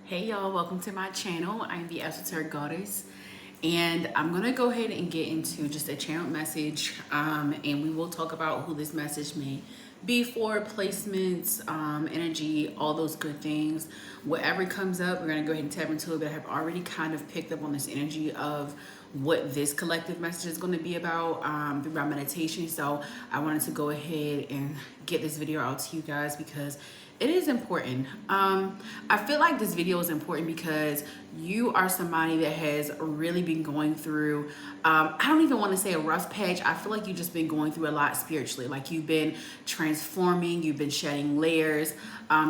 Hey y'all, welcome to my channel. I'm the Esoteric Goddess, and I'm gonna go ahead and get into just a channel message, and we will talk about who this message may be for, placements, energy, all those good things. Whatever comes up, we're gonna go ahead and tap into it, but I have already kind of picked up on this energy of what this collective message is going to be about through my meditation. So I wanted to go ahead and get this video out to you guys because it is important. I feel like this video is important because you are somebody that has really been going through, I don't even want to say a rough patch. I feel like you've just been going through a lot spiritually. Like you've been transforming, you've been shedding layers,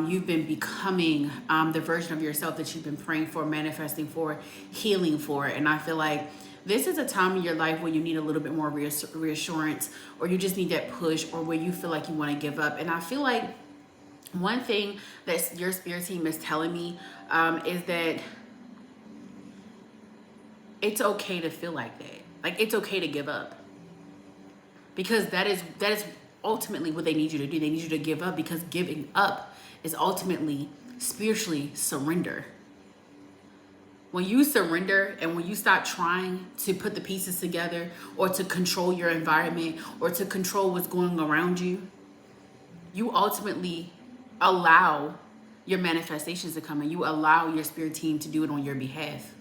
you've been becoming the version of yourself that you've been praying for, manifesting for, healing for. And I feel like this is a time in your life where you need a little bit more reassurance, or you just need that push, or where you feel like you want to give up. And I feel like one thing that your spirit team is telling me is that it's okay to feel like that. Like it's okay to give up, because that is ultimately what they need you to do. They need you to give up, because giving up is ultimately spiritually surrender. When you surrender and when you stop trying to put the pieces together, or to control your environment, or to control what's going around you, you ultimately allow your manifestations to come in. You allow your spirit team to do it on your behalf.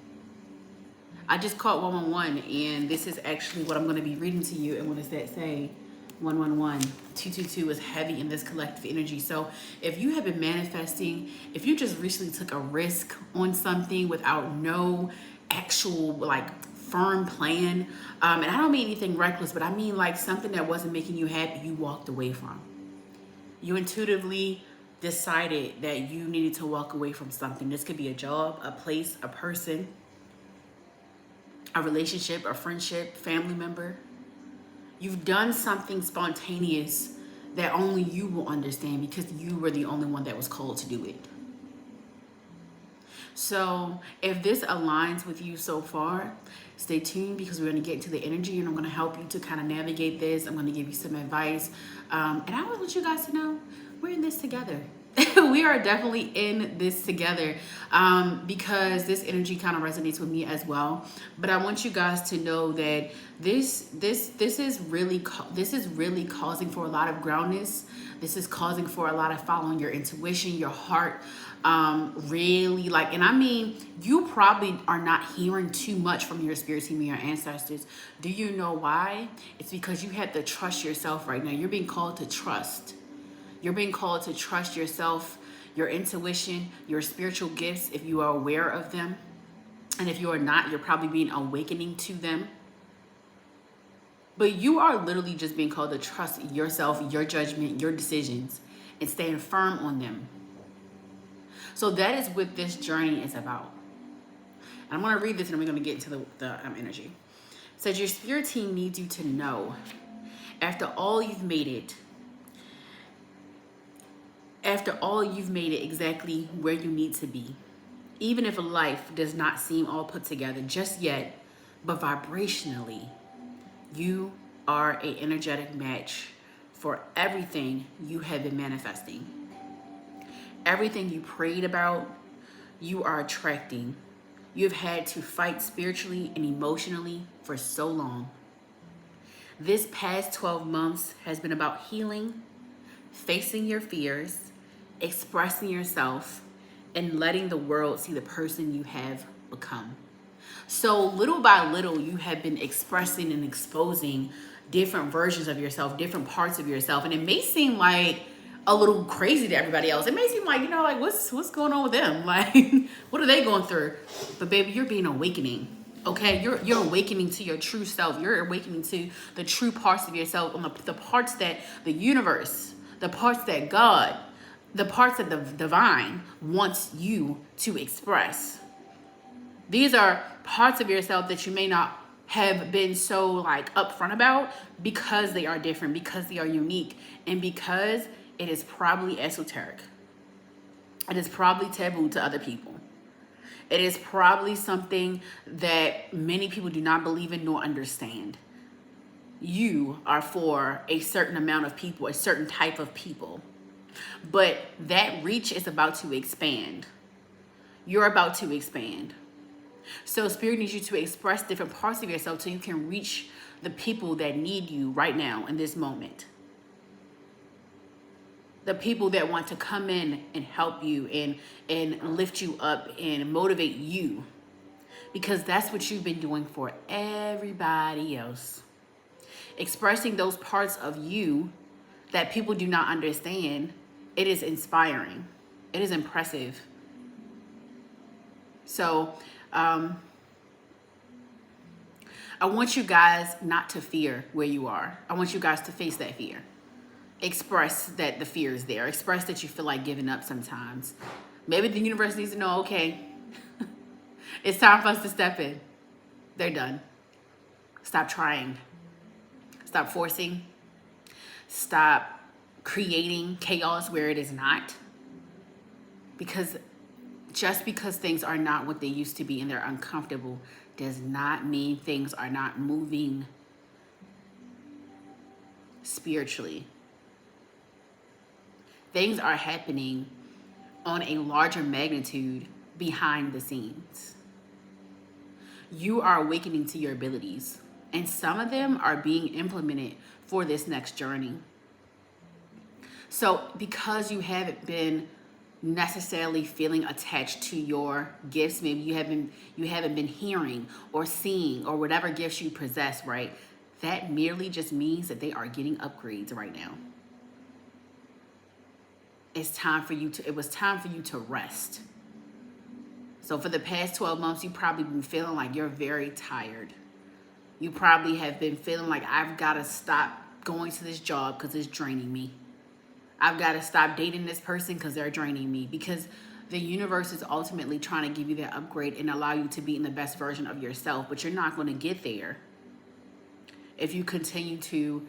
I just caught 111, and this is actually what I'm going to be reading to you. And what does that say? 111, 222 is heavy in this collective energy. So if you have been manifesting, if you just recently took a risk on something without no actual like firm plan, and I don't mean anything reckless, but I mean like something that wasn't making you happy, you walked away from. You intuitively decided that you needed to walk away from something. This could be a job, a place, a person, a relationship, a friendship, family member. You've done something spontaneous that only you will understand, because you were the only one that was called to do it. So if this aligns with you so far, stay tuned, because we're going to get into the energy, and I'm going to help you to kind of navigate this. I'm going to give you some advice. And I want you guys to know we're in this together. We are definitely in this together, because this energy kind of resonates with me as well. But I want you guys to know that this is really causing for a lot of groundness. This is causing for a lot of following your intuition, your heart. Really, like, and I mean, you probably are not hearing too much from your spirit team and your ancestors. Do you know why? It's because you have to trust yourself right now. You're being called to trust. You're being called to trust yourself, your intuition, your spiritual gifts, if you are aware of them. And if you are not, you're probably being awakening to them. But you are literally just being called to trust yourself, your judgment, your decisions, and stand firm on them. So that is what this journey is about. And I'm going to read this, and we're going to get into the energy. It says, your spirit team needs you to know, after all you've made it exactly where you need to be, even if life does not seem all put together just yet, but vibrationally, you are an energetic match for everything you have been manifesting. Everything you prayed about, you are attracting. You've had to fight spiritually and emotionally for so long. This past 12 months has been about healing, facing your fears, expressing yourself, and letting the world see the person you have become. So little by little, you have been expressing and exposing different versions of yourself, different parts of yourself. And it may seem like a little crazy to everybody else. It may seem like, like what's going on with them? Like, what are they going through? But baby, you're being awakening. Okay, you're awakening to your true self. You're awakening to the true parts of yourself, on the parts that the universe, the parts that God, the parts that the divine wants you to express. These are parts of yourself that you may not have been so like upfront about, because they are different, because they are unique, and because it is probably esoteric. It is probably taboo to other people. It is probably something that many people do not believe in nor understand. You are for a certain amount of people, a certain type of people. But that reach is about to expand. You're about to expand. So Spirit needs you to express different parts of yourself so you can reach the people that need you right now in this moment. The people that want to come in and help you and lift you up and motivate you. Because that's what you've been doing for everybody else. Expressing those parts of you that people do not understand, it is inspiring. It is impressive. So, I want you guys not to fear where you are. I want you guys to face that fear. Express that the fear is there. Express that you feel like giving up sometimes. Maybe the universe needs to know, okay, it's time for us to step in. They're done. Stop trying. Stop forcing. Stop creating chaos where it is not. Because just because things are not what they used to be and they're uncomfortable does not mean things are not moving spiritually. Things are happening on a larger magnitude behind the scenes. You are awakening to your abilities, and some of them are being implemented for this next journey. So because you haven't been necessarily feeling attached to your gifts, maybe you haven't been hearing or seeing or whatever gifts you possess, right? That merely just means that they are getting upgrades right now. It was time for you to rest. So for the past 12 months, you've probably been feeling like you're very tired. You probably have been feeling like, I've got to stop going to this job because it's draining me. I've got to stop dating this person because they're draining me. Because the universe is ultimately trying to give you that upgrade and allow you to be in the best version of yourself. But you're not going to get there if you continue to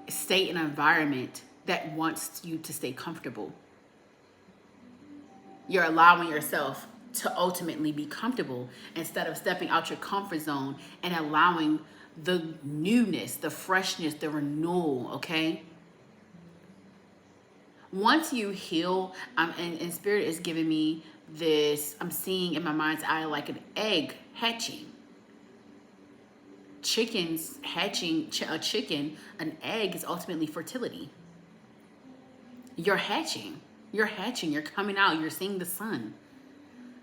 stay in an environment that wants you to stay comfortable. You're allowing yourself to ultimately be comfortable instead of stepping out your comfort zone and allowing the newness, the freshness, the renewal, okay? Once you heal, and Spirit is giving me this, I'm seeing in my mind's eye like an egg hatching. Chickens hatching, an egg is ultimately fertility. You're hatching, you're coming out, you're seeing the sun.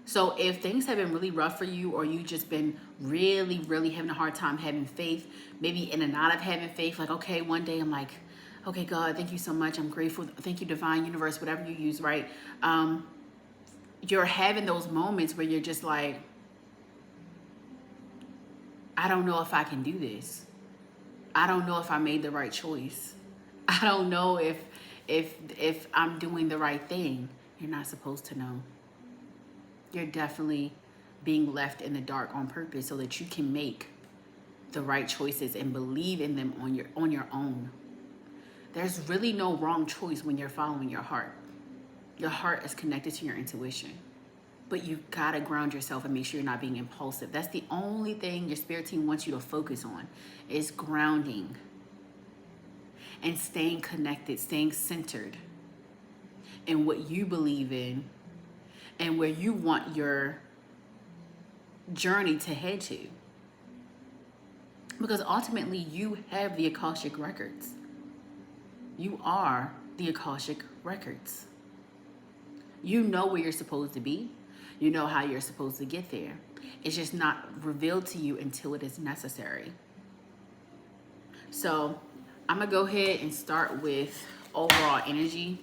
So if things have been really rough for you, or you just been really, really having a hard time having faith, maybe in and out of having faith, like, okay, one day I'm like, okay, God, thank you so much. I'm grateful. Thank you, divine universe, whatever you use, right? You're having those moments where you're just like, I don't know if I can do this. I don't know if I made the right choice. I don't know if I'm doing the right thing. You're not supposed to know. You're definitely being left in the dark on purpose so that you can make the right choices and believe in them on your own. There's really no wrong choice when you're following your heart. Your heart is connected to your intuition. But you gotta ground yourself and make sure you're not being impulsive. That's the only thing your spirit team wants you to focus on, is grounding and staying connected, staying centered in what you believe in and where you want your journey to head to. Because ultimately you have the Akashic records. You are the Akashic records. You know where you're supposed to be. You know how you're supposed to get there. It's just not revealed to you until it is necessary. So I'm gonna go ahead and start with overall energy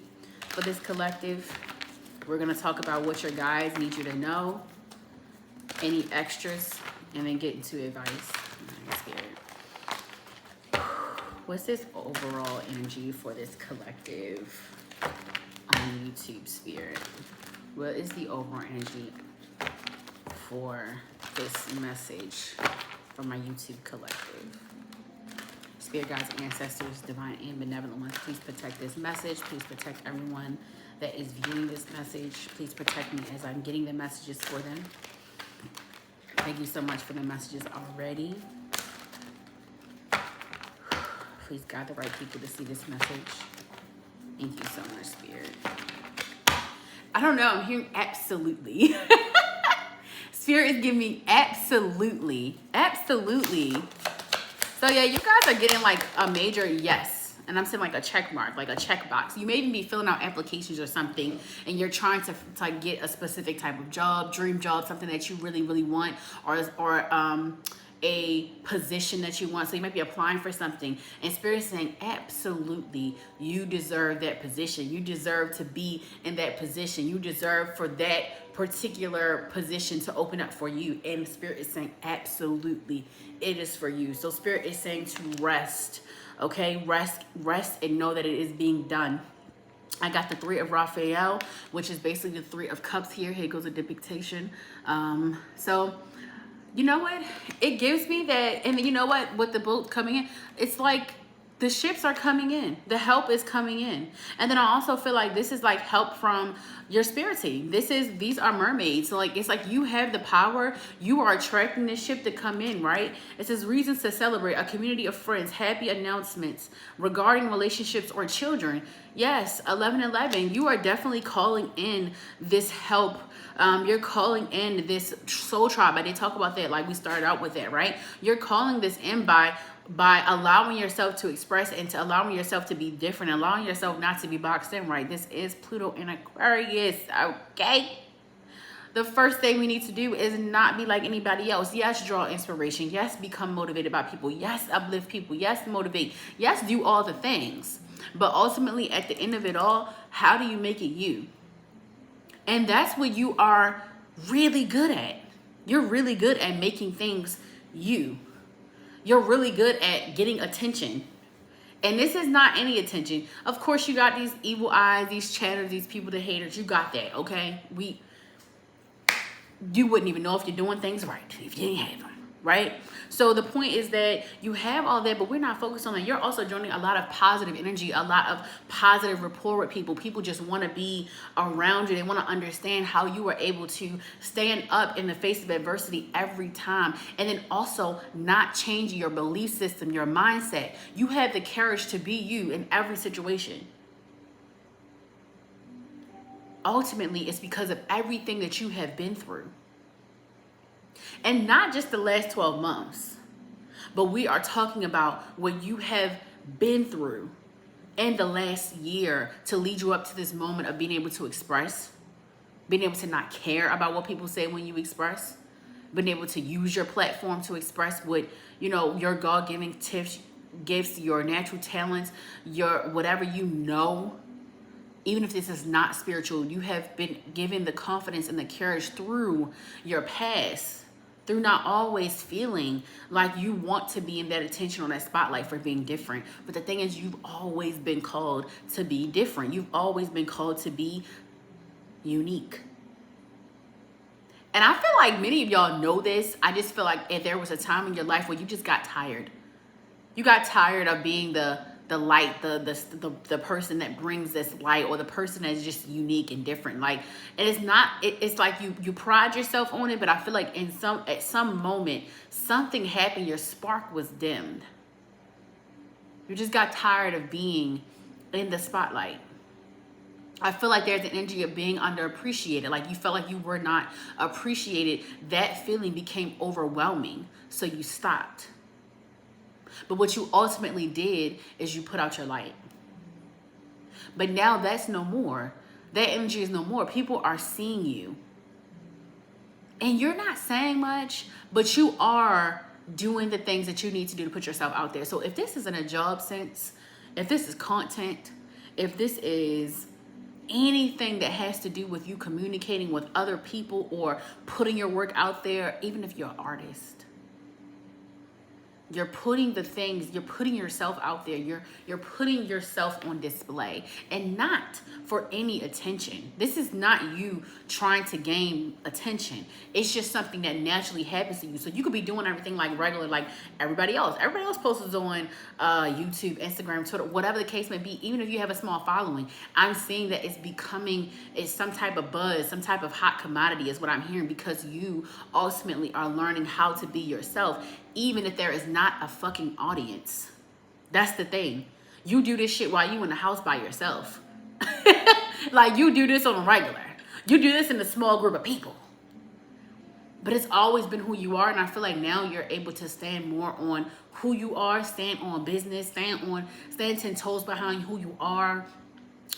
for this collective. We're gonna talk about what your guides need you to know, any extras, and then get into advice. I'm scared. What's this overall energy for this collective on YouTube, Spirit? What is the overall energy for this message from my YouTube collective? Spirit guides, ancestors, divine and benevolent ones, please protect this message. Please protect everyone that is viewing this message. Please protect me as I'm getting the messages for them. Thank you so much for the messages already. Please guide the right people to see this message. Thank you so much, Spirit. I don't know. I'm hearing absolutely. Spirit is giving me absolutely. Absolutely. So yeah, you guys are getting like a major yes. And I'm saying like a check mark, like a check box. You may even be filling out applications or something and you're trying to like get a specific type of job, dream job, something that you really, really want, or a position that you want. So you might be applying for something and Spirit is saying, absolutely, you deserve that position. You deserve to be in that position. You deserve for that particular position to open up for you. And Spirit is saying, absolutely, it is for you. So Spirit is saying to rest, okay? Rest and know that it is being done. I got the 3 of Raphael, which is basically the 3 of Cups here. Here goes a depiction. So you know what? It gives me that, and you know what? With the boat coming in, it's like the ships are coming in. The help is coming in. And then I also feel like this is like help from your spirit team. These are mermaids. So like, it's like you have the power. You are attracting this ship to come in, right? It says reasons to celebrate, a community of friends, happy announcements regarding relationships or children. Yes, 1111, you are definitely calling in this help. You're calling in this soul tribe. I did talk about that, like we started out with that, right? You're calling this in by allowing yourself to express and to allowing yourself to be different, allowing yourself not to be boxed in, right? This is Pluto in Aquarius, okay? The first thing we need to do is not be like anybody else. Yes, draw inspiration. Yes, become motivated by people. Yes, uplift people. Yes, motivate. Yes, do all the things. But ultimately, at the end of it all, how do you make it you? And that's what you are really good at. You're really good at making things you. You're really good at getting attention. And this is not any attention. Of course, you got these evil eyes, these chatters, these people, the haters. You got that, okay? You wouldn't even know if you're doing things right if you didn't have them, right? So the point is that you have all that, but we're not focused on that. You're also joining a lot of positive energy, a lot of positive rapport with people. People just want to be around you. They want to understand how you are able to stand up in the face of adversity every time. And then also not changing your belief system, your mindset. You have the courage to be you in every situation. Ultimately, it's because of everything that you have been through. And not just the last 12 months, but we are talking about what you have been through in the last year to lead you up to this moment of being able to express, being able to not care about what people say when you express, being able to use your platform to express what, your God-given gifts, your natural talents, your whatever even if this is not spiritual, you have been given the confidence and the courage through your past, through not always feeling like you want to be in that attention or that spotlight for being different. But the thing is, you've always been called to be different. You've always been called to be unique. And I feel like many of y'all know this. I just feel like if there was a time in your life where you just got tired. You got tired of being the light, the person that brings this light, or the person that's just unique and different. Like, and it's like you pride yourself on it, but I feel like at some moment something happened, your spark was dimmed. You just got tired of being in the spotlight. I feel like there's an energy of being underappreciated. Like you felt like you were not appreciated. That feeling became overwhelming, so you stopped. But what you ultimately did is you put out your light. But now that's no more. That energy is no more. People are seeing you. And you're not saying much, but you are doing the things that you need to do to put yourself out there. So if this is in a job sense, if this is content, if this is anything that has to do with you communicating with other people or putting your work out there, even if you're an artist, you're putting yourself out there. You're putting yourself on display, and not for any attention. This is not you trying to gain attention. It's just something that naturally happens to you. So you could be doing everything like regular, like everybody else. Everybody else posts on YouTube, Instagram, Twitter, whatever the case may be. Even if you have a small following, I'm seeing that it's some type of buzz, some type of hot commodity is what I'm hearing, because you ultimately are learning how to be yourself. Even if there is not a fucking audience. That's the thing. You do this shit while you in the house by yourself. Like you do this on a regular. You do this in a small group of people. But it's always been who you are. And I feel like now you're able to stand more on who you are, stand on business, stand 10 toes behind who you are.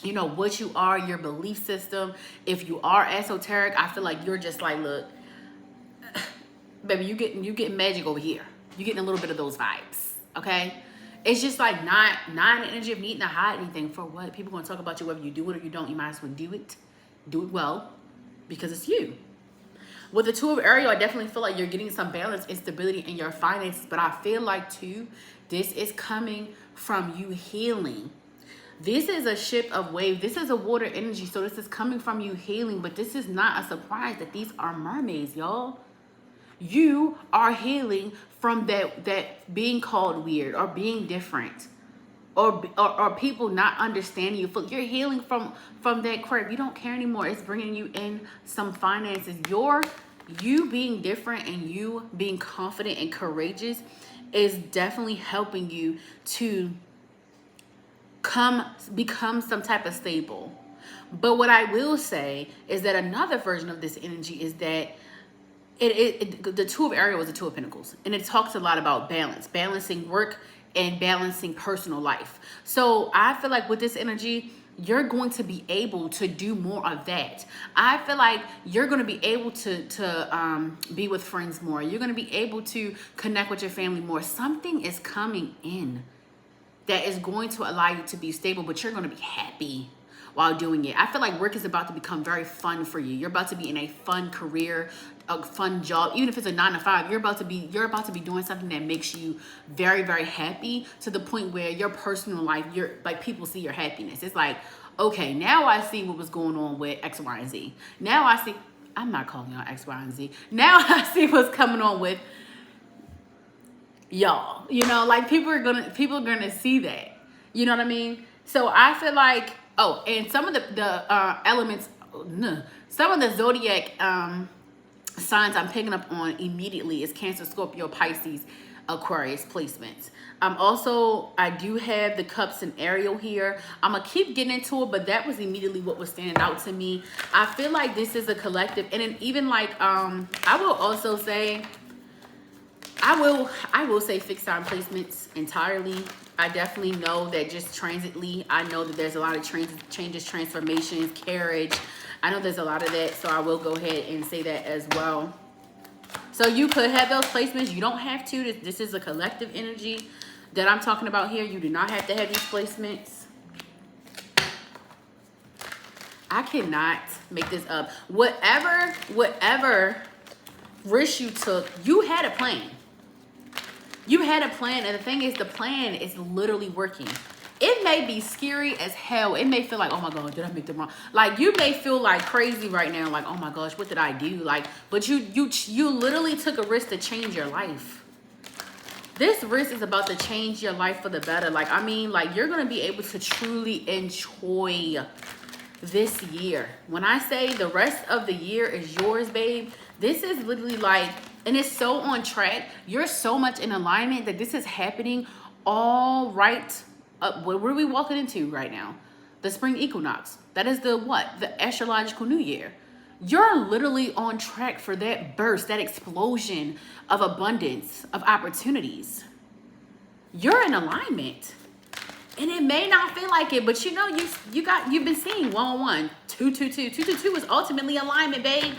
You know, what you are, your belief system. If you are esoteric, I feel like you're just like, look, baby, you getting magic over here. You getting a little bit of those vibes, okay? It's just like not an energy of needing to hide anything. For what? People gonna talk about you whether you do it or you don't. You might as well do it well, because it's you. With the Two of Ariel, I definitely feel like you're getting some balance and stability in your finances, but I feel like too, this is coming from you healing. This is a ship of wave. This is a water energy, so this is coming from you healing, but this is not a surprise that these are mermaids, y'all. You are healing from that being called weird or being different or people not understanding you. You're healing from that crap. You don't care anymore. It's bringing you in some finances. You being different and you being confident and courageous is definitely helping you to become some type of stable. But what I will say is that another version of this energy is that the Two of Ariel is the Two of Pentacles, and it talks a lot about balancing work and balancing personal life. So I feel like with this energy, you're going to be able to do more of that. I feel like you're going to be able to be with friends more. You're going to be able to connect with your family more. Something is coming in that is going to allow you to be stable, but you're going to be happy while doing it. I feel like work is about to become very fun for you. You're about to be in a fun career, a fun job. Even if it's a 9 to 5, you're about to be doing something that makes you very, very happy, to the point where your personal life, you're like, people see your happiness. It's like, okay, now I see what was going on with X, Y, and Z. Now I see, I'm not calling y'all X, Y, and Z. Now I see what's coming on with y'all. You know, like people are gonna see that. You know what I mean? So I feel like, oh, and some of the elements, some of the zodiac signs I'm picking up on immediately is Cancer, Scorpio, Pisces, Aquarius placements. I do have the Cups and Ariel here. I'm gonna keep getting into it, but that was immediately what was standing out to me. I feel like this is a collective, and then even like I will also say, I will say fixed time placements entirely. I definitely know that just transitly, I know that there's a lot of changes, transformations, carriage. I know there's a lot of that, so I will go ahead and say that as well. So you could have those placements. You don't have to. This is a collective energy that I'm talking about here. You do not have to have these placements. I cannot make this up. Whatever risk you took, you had a plan. You had a plan, and the thing is, the plan is literally working. It may be scary as hell. It may feel like, oh my God, did I make the wrong? Like, you may feel like crazy right now, like, oh my gosh, what did I do? Like, but you literally took a risk to change your life. This risk is about to change your life for the better. Like, I mean, like, you're gonna be able to truly enjoy this year. When I say the rest of the year is yours, babe, this is literally like, and it's so on track. You're so much in alignment that this is happening all right. What are we walking into right now? The spring equinox. That is the what? The astrological new year. You're literally on track for that burst, that explosion of abundance, of opportunities. You're in alignment. And it may not feel like it, but you know, you've been seeing 111, 222. 222 is ultimately alignment, babe.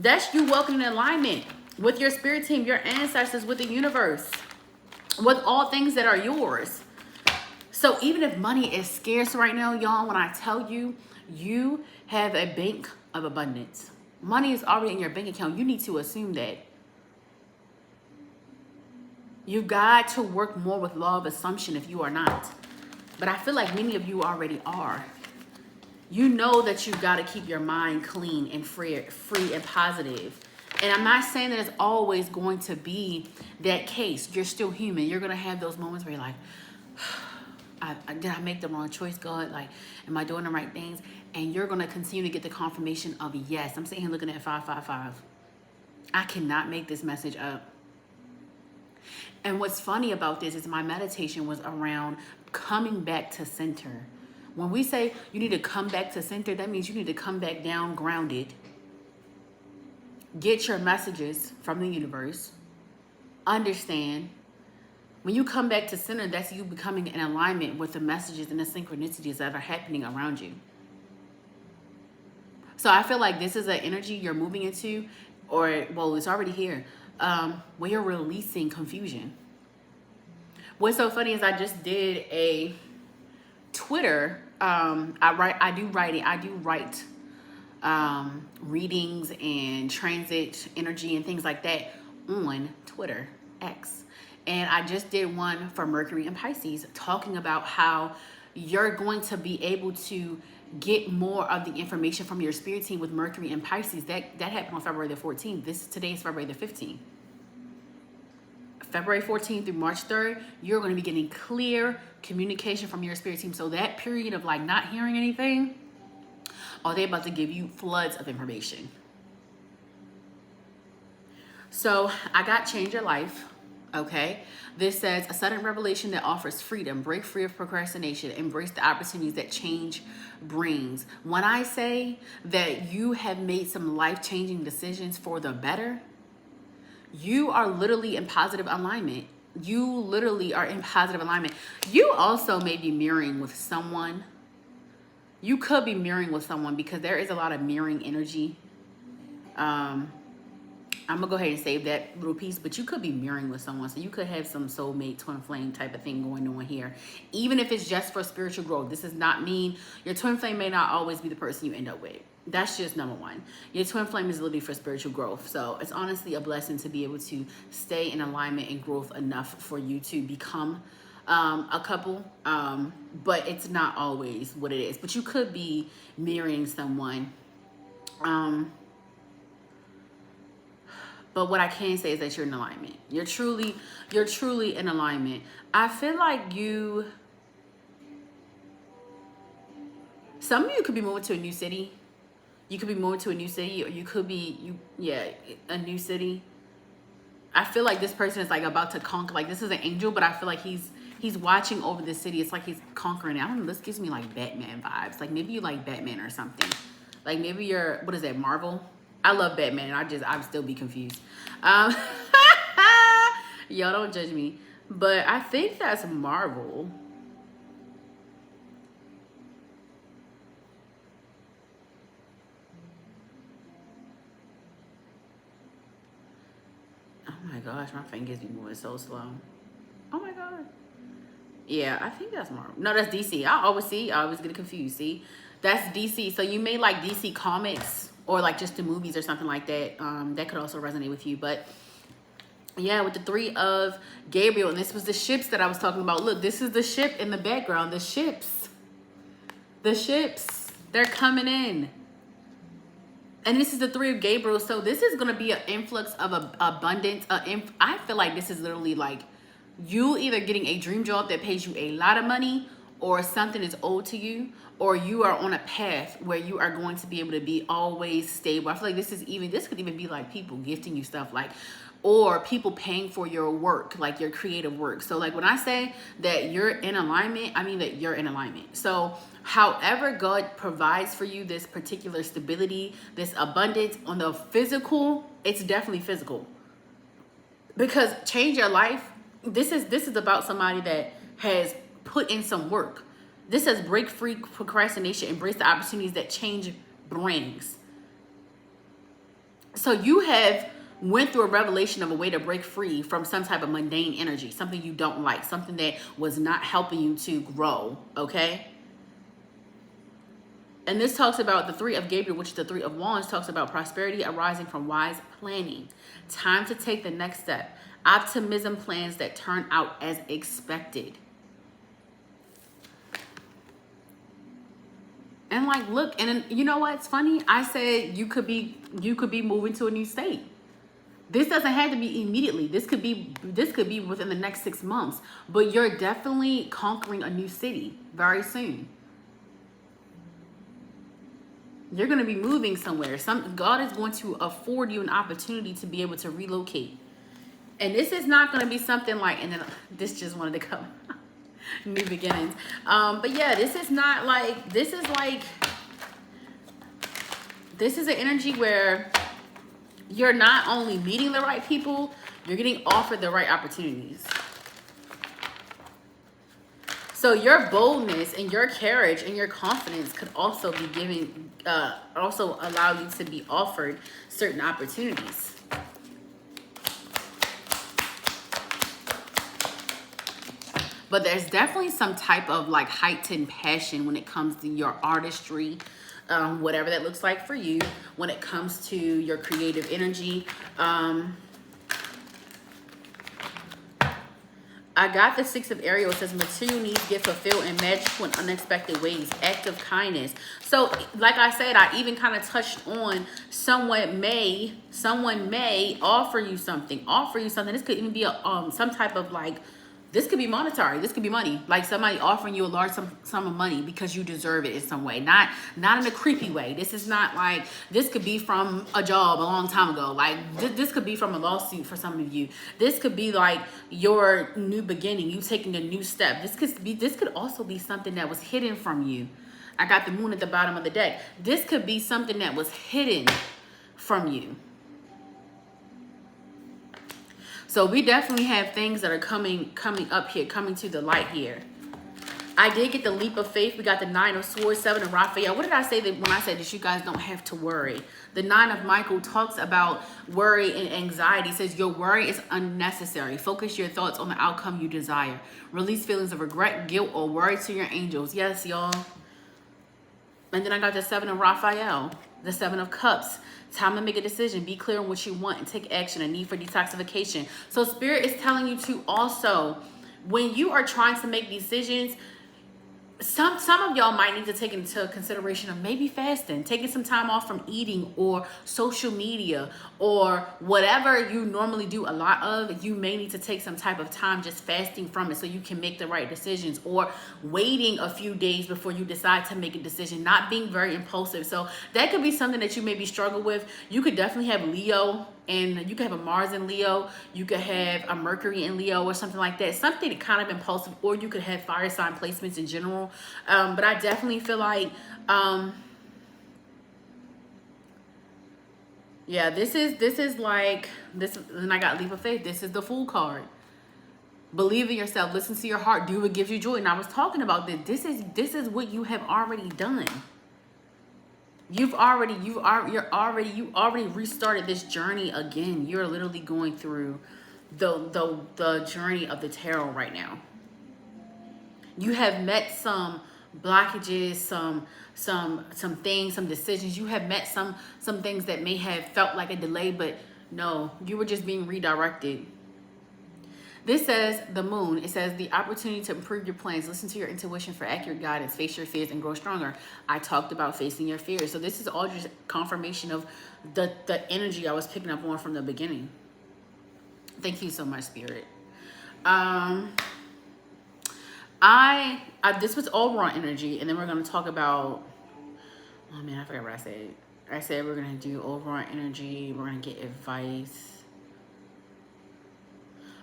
That's you walking in alignment with your spirit team, your ancestors, with the universe, with all things that are yours. So even if money is scarce right now, y'all, when I tell you, you have a bank of abundance. Money is already in your bank account. You need to assume that. You got to work more with law of assumption if you are not. But I feel like many of you already are. You know that you got to keep your mind clean and free and positive. And I'm not saying that it's always going to be that case. You're still human. You're going to have those moments where you're like, did I make the wrong choice, God? Like, am I doing the right things? And you're going to continue to get the confirmation of yes. I'm sitting here looking at 555. I cannot make this message up. And what's funny about this is my meditation was around coming back to center. When we say you need to come back to center, that means you need to come back down grounded. Get your messages from the universe. Understand. When you come back to center, that's you becoming in alignment with the messages and the synchronicities that are happening around you. So I feel like this is an energy you're moving into, or, well, it's already here, where you're releasing confusion. What's so funny is I just did a Twitter. I do write readings and transit energy and things like that on Twitter, X. And I just did one for Mercury and Pisces, talking about how you're going to be able to get more of the information from your spirit team with Mercury and Pisces. That happened on February the 14th. Today is February the 15th. February 14th through March 3rd, you're going to be getting clear communication from your spirit team. So that period of like not hearing anything, are they about to give you floods of information? So I got Change Your Life. Okay, this says a sudden revelation that offers freedom. Break free of procrastination. Embrace the opportunities that change brings. When I say that you have made some life-changing decisions for the better, you are literally in positive alignment. You literally are in positive alignment. You also may be mirroring with someone. You could be mirroring with someone because there is a lot of mirroring energy. I'm gonna go ahead and save that little piece, but you could be mirroring with someone. So you could have some soulmate, twin flame type of thing going on here. Even if it's just for spiritual growth, this does not mean your twin flame may not always be the person you end up with. That's just number one. Your twin flame is literally for spiritual growth. So it's honestly a blessing to be able to stay in alignment and growth enough for you to become a couple. But it's not always what it is. But you could be mirroring someone. But what I can say is that you're in alignment. You're truly in alignment. I feel like some of you could be moving to a new city. You could be moving to a new city, or you could be, a new city. I feel like this person is like about to conquer. Like this is an angel, but I feel like he's watching over the city. It's like he's conquering it. I don't know. This gives me like Batman vibes. Like maybe you like Batman or something. Like maybe you're, what is that, Marvel? I love Batman. I'd still be confused. Y'all don't judge me. But I think that's Marvel. Oh my gosh, my fingers be moving so slow. Oh my God. Yeah, I think that's Marvel. No, that's DC. I always get confused. See, that's DC. So you may like DC comics or like just the movies or something like that. That could also resonate with you. But yeah, with the Three of Gabriel, and this was the ships that I was talking about. Look, this is the ship in the background. The ships, they're coming in. And this is the Three of Gabriel. So this is going to be an influx of abundance. I feel like this is literally like you either getting a dream job that pays you a lot of money, or something is owed to you, or you are on a path where you are going to be able to be always stable. I feel like this could even be like people gifting you stuff, like, or people paying for your work, like your creative work. So like when I say that you're in alignment, I mean that you're in alignment. So however God provides for you this particular stability, this abundance on the physical, it's definitely physical. Because Change Your Life, this is about somebody that has put in some work. This says break free procrastination, embrace the opportunities that change brings. So you have went through a revelation of a way to break free from some type of mundane energy, something you don't like, something that was not helping you to grow, okay? And this talks about the Three of Gabriel, which is the Three of Wands, talks about prosperity arising from wise planning. Time to take the next step. Optimism, plans that turn out as expected. And like, look, and you know what's funny? I said you could be moving to a new state. This doesn't have to be immediately. This could be within the next 6 months. But you're definitely conquering a new city very soon. You're going to be moving somewhere. God is going to afford you an opportunity to be able to relocate. And this is not going to be something like, and then this just wanted to come. New beginnings. But yeah, this is not like, this is an energy where you're not only meeting the right people, you're getting offered the right opportunities. So your boldness and your courage and your confidence could also be giving, also allow you to be offered certain opportunities. But there's definitely some type of like heightened passion when it comes to your artistry, whatever that looks like for you, when it comes to your creative energy. I got the 6 of Ariel. It says material needs get fulfilled in magical and unexpected ways. Act of kindness. So like I said, I even kind of touched on someone may offer you something. This could even be a some type of like, this could be monetary. This could be money. Like somebody offering you a large sum of money because you deserve it in some way. Not in a creepy way. This is not like, this could be from a job a long time ago. Like this could be from a lawsuit for some of you. This could be like your new beginning, you taking a new step. This could also be something that was hidden from you. I got the moon at the bottom of the deck. This could be something that was hidden from you. So we definitely have things that are coming up here, coming to the light here. I did get the leap of faith. We got the 9 of Swords, 7 of Raphael. What did I say that when I said that you guys don't have to worry? The 9 of Michael talks about worry and anxiety. It says your worry is unnecessary. Focus your thoughts on the outcome you desire. Release feelings of regret, guilt, or worry to your angels. Yes, y'all. And then I got the 7 of Raphael, the 7 of Cups. Time to make a decision. Be clear on what you want and take action. A need for detoxification. So Spirit is telling you to also, when you are trying to make decisions, some of y'all might need to take into consideration of maybe fasting, taking some time off from eating or social media or whatever you normally do a lot of. You may need to take some type of time just fasting from it so you can make the right decisions, or waiting a few days before you decide to make a decision, not being very impulsive. So that could be something that you maybe struggle with. You could definitely have Leo, and you could have a Mars in Leo, you could have a Mercury in Leo or something like that. Something kind of impulsive, or you could have fire sign placements in general. But I definitely feel like, yeah, this is like, this, and I got Leap of Faith. This is the Fool card. Believe in yourself, listen to your heart, do what gives you joy. And I was talking about that. This is what you have already done. You already restarted this journey again. You're literally going through the journey of the tarot right now. You have met some blockages, some things, some decisions. You have met some things that may have felt like a delay, but no, you were just being redirected. This says the moon. It says the opportunity to improve your plans. Listen to your intuition for accurate guidance. Face your fears and grow stronger. I talked about facing your fears. So this is all just confirmation of the energy I was picking up on from the beginning. Thank you so much, Spirit. This was overall energy, and then we're going to talk about, oh man, I forgot what I said. I said we're going to do overall energy. We're going to get advice.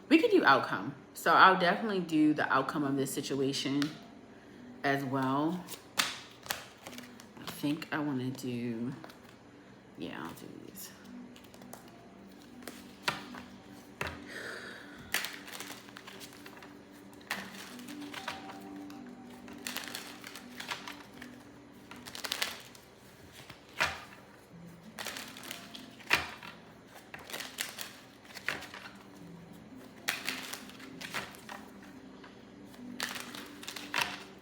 We could do outcome. So I'll definitely do the outcome of this situation as well. I think I want to do, yeah, I'll do these.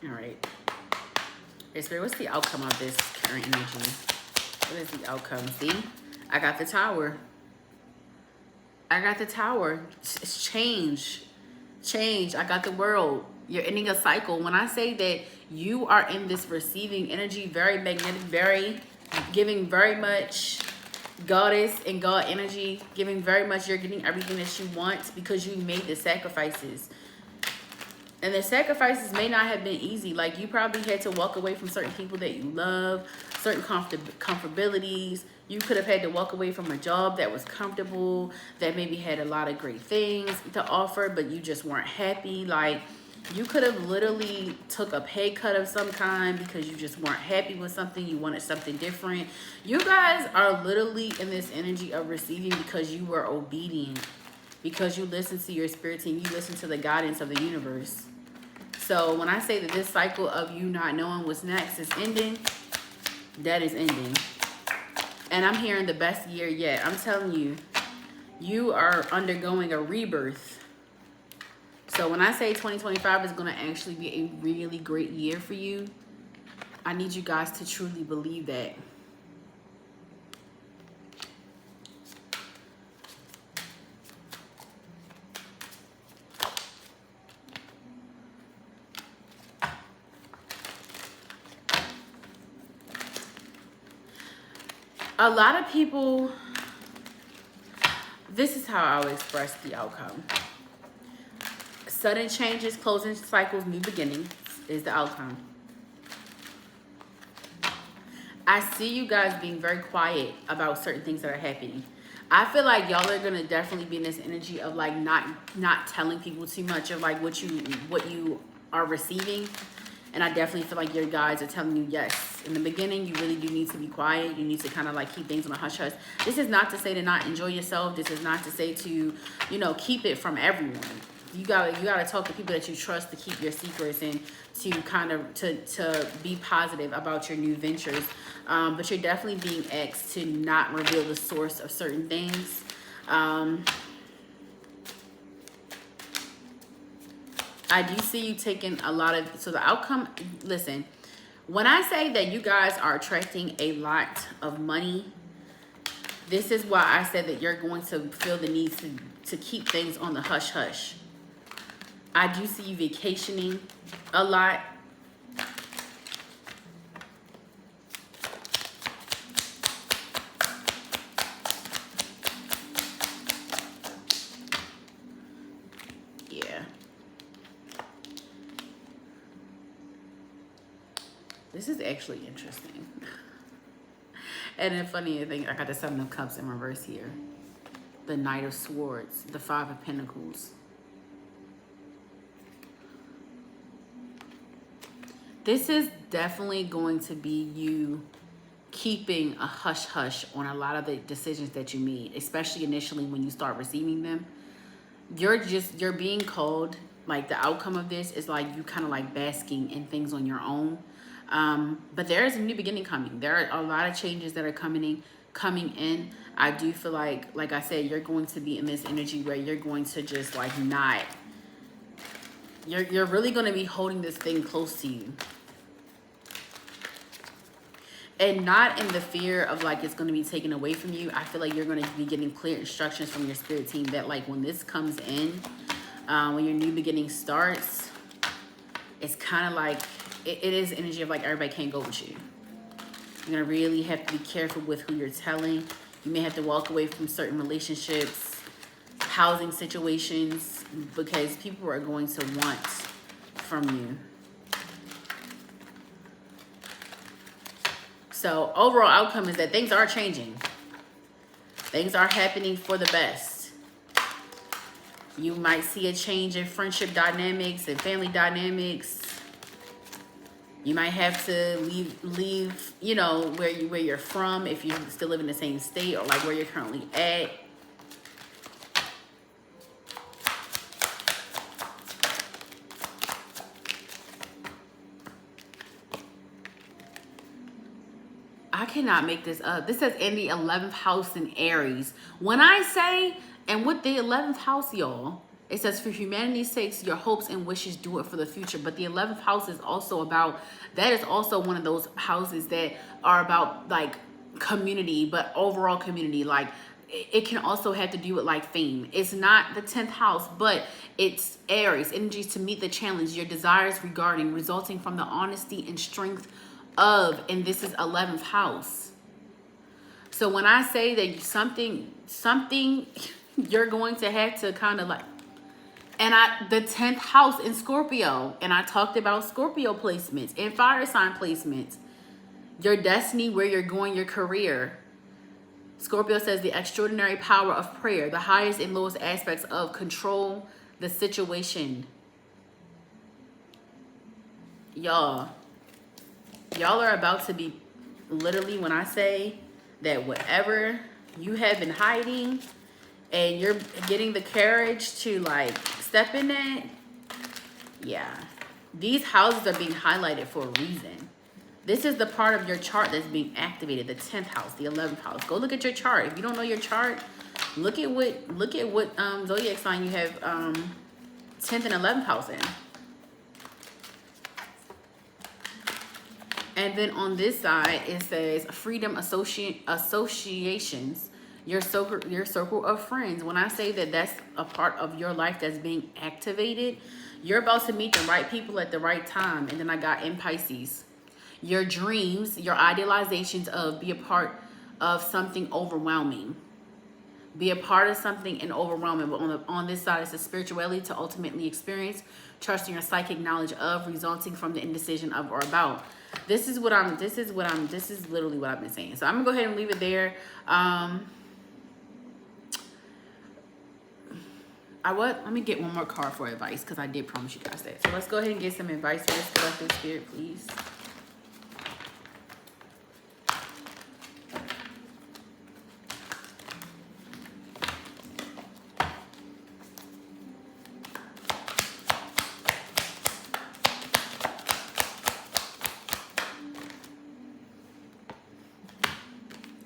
All right. Hey, Spirit, what's the outcome of this current energy? What is the outcome? See? I got the Tower. I got the Tower. It's change. Change. I got the World. You're ending a cycle. When I say that you are in this receiving energy, very magnetic, very giving very much goddess and God energy, giving very much, you're getting everything that you want because you made the sacrifices. And the sacrifices may not have been easy. Like, you probably had to walk away from certain people that you love, certain comfortabilities. You could have had to walk away from a job that was comfortable, that maybe had a lot of great things to offer, but you just weren't happy. Like, You could have literally took a pay cut of some kind because you just weren't happy with something. You wanted something different. You guys are literally in this energy of receiving because you were obedient. Because you listen to your spirit team. You listen to the guidance of the universe. So when I say that this cycle of you not knowing what's next is ending, that is ending. And I'm hearing the best year yet. I'm telling you, you are undergoing a rebirth. So when I say 2025 is going to actually be a really great year for you, I need you guys to truly believe that. A lot of people, this is how I would express the outcome. Sudden changes, closing cycles, new beginnings is the outcome. I see you guys being very quiet about certain things that are happening. I feel like y'all are gonna definitely be in this energy of like not telling people too much of like what you are receiving. And I definitely feel like your guides are telling you, yes, in the beginning, you really do need to be quiet. You need to kind of like keep things on a hush hush. This is not to say to not enjoy yourself. This is not to say to, you know, keep it from everyone. You gotta talk to people that you trust to keep your secrets and to kind of to be positive about your new ventures. But you're definitely being asked to not reveal the source of certain things. I do see you taking a lot of, so the outcome, listen, when I say that you guys are attracting a lot of money, this is why I said that you're going to feel the need to keep things on the hush hush. I do see you vacationing a lot. This is actually interesting. And the funny thing, I got the Seven of Cups in reverse here. The Knight of Swords, the Five of Pentacles. This is definitely going to be you keeping a hush hush on a lot of the decisions that you made, especially initially when you start receiving them. You're being called, like the outcome of this is like you kind of like basking in things on your own. But there is a new beginning coming. There are a lot of changes that are coming in. I do feel like I said, you're going to be in this energy where you're going to just like not, you're really going to be holding this thing close to you. And not in the fear of like it's going to be taken away from you. I feel like you're going to be getting clear instructions from your spirit team that like when this comes in, when your new beginning starts, it's kind of like, it is energy of like everybody can't go with you. You're going to really have to be careful with who you're telling. You may have to walk away from certain relationships, housing situations, because people are going to want from you. So overall outcome is that things are changing. Things are happening for the best. You might see a change in friendship dynamics and family dynamics. You might have to leave, you know, where you're from if you still live in the same state or like where you're currently at. I cannot make this up. This says in the 11th house in Aries. When I say, and with the 11th house, y'all, it says, for humanity's sakes, your hopes and wishes do it for the future. But the 11th house is also about, that is also one of those houses that are about like community, but overall community. Like it can also have to do with like fame. It's not the 10th house, but it's Aries, energies to meet the challenge, your desires regarding, resulting from the honesty and strength of, and this is 11th house. So when I say that something you're going to have to kind of like, and the 10th house in Scorpio, and I talked about Scorpio placements and fire sign placements, your destiny, where you're going, your career. Scorpio says the extraordinary power of prayer, the highest and lowest aspects of control the situation. y'all are about to be, literally, when I say that whatever you have been hiding and you're getting the courage to like step in that, yeah, these houses are being highlighted for a reason. This is the part of your chart that's being activated, the 10th house, the 11th house. Go look at your chart. If you don't know your chart, look at what zodiac sign you have 10th and 11th house in. And then on this side, it says freedom associations, your circle of friends. When I say that that's a part of your life that's being activated, you're about to meet the right people at the right time. And then I got in Pisces. Your dreams, your idealizations of be a part of something overwhelming. Be a part of something and overwhelming. But on this side, it's a spirituality to ultimately experience, trusting your psychic knowledge of, resulting from the indecision of or about. This is literally what I've been saying. So I'm gonna go ahead and leave it there. Let me get one more card for advice, because I did promise you guys that. So let's go ahead and get some advice for this collective spirit, please.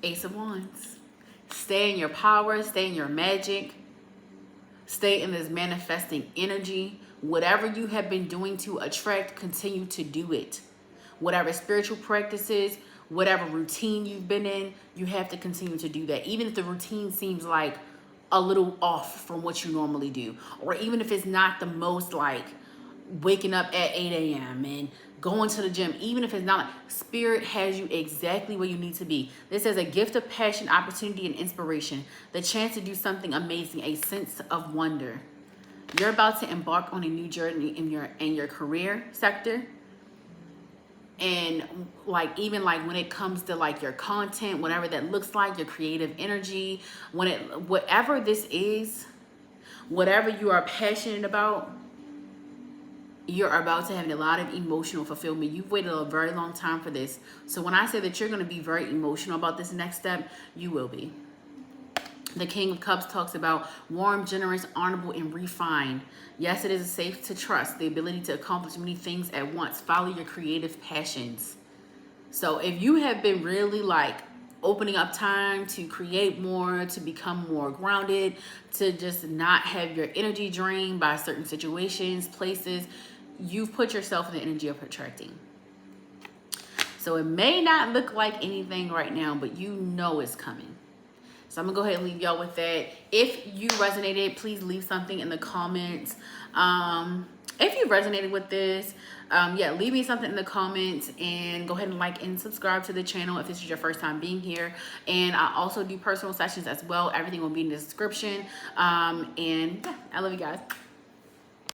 Ace of Wands. Stay in your power, stay in your magic, stay in this manifesting energy. Whatever you have been doing to attract, continue to do it. Whatever spiritual practices, whatever routine you've been in, you have to continue to do that. Even if the routine seems like a little off from what you normally do, or even if it's not the most like waking up at 8 a.m. and going to the gym, even if it's not, like, spirit has you exactly where you need to be. This is a gift of passion, opportunity, and inspiration, the chance to do something amazing, a sense of wonder. You're about to embark on a new journey in your career sector. And like, even like when it comes to like your content, whatever that looks like, your creative energy, whatever this is, whatever you are passionate about, you're about to have a lot of emotional fulfillment. You've waited a very long time for this. So when I say that you're going to be very emotional about this next step, you will be. The King of Cups talks about warm, generous, honorable, and refined. Yes, it is safe to trust, the ability to accomplish many things at once. Follow your creative passions. So if you have been really like opening up time to create more, to become more grounded, to just not have your energy drained by certain situations, places, you've put yourself in the energy of attracting. So it may not look like anything right now, but you know it's coming. So I'm gonna go ahead and leave y'all with that. If you resonated, please leave something in the comments. If you resonated with this, leave me something in the comments, and go ahead and like and subscribe to the channel if this is your first time being here. And I also do personal sessions as well. Everything will be in the description. And yeah, I love you guys.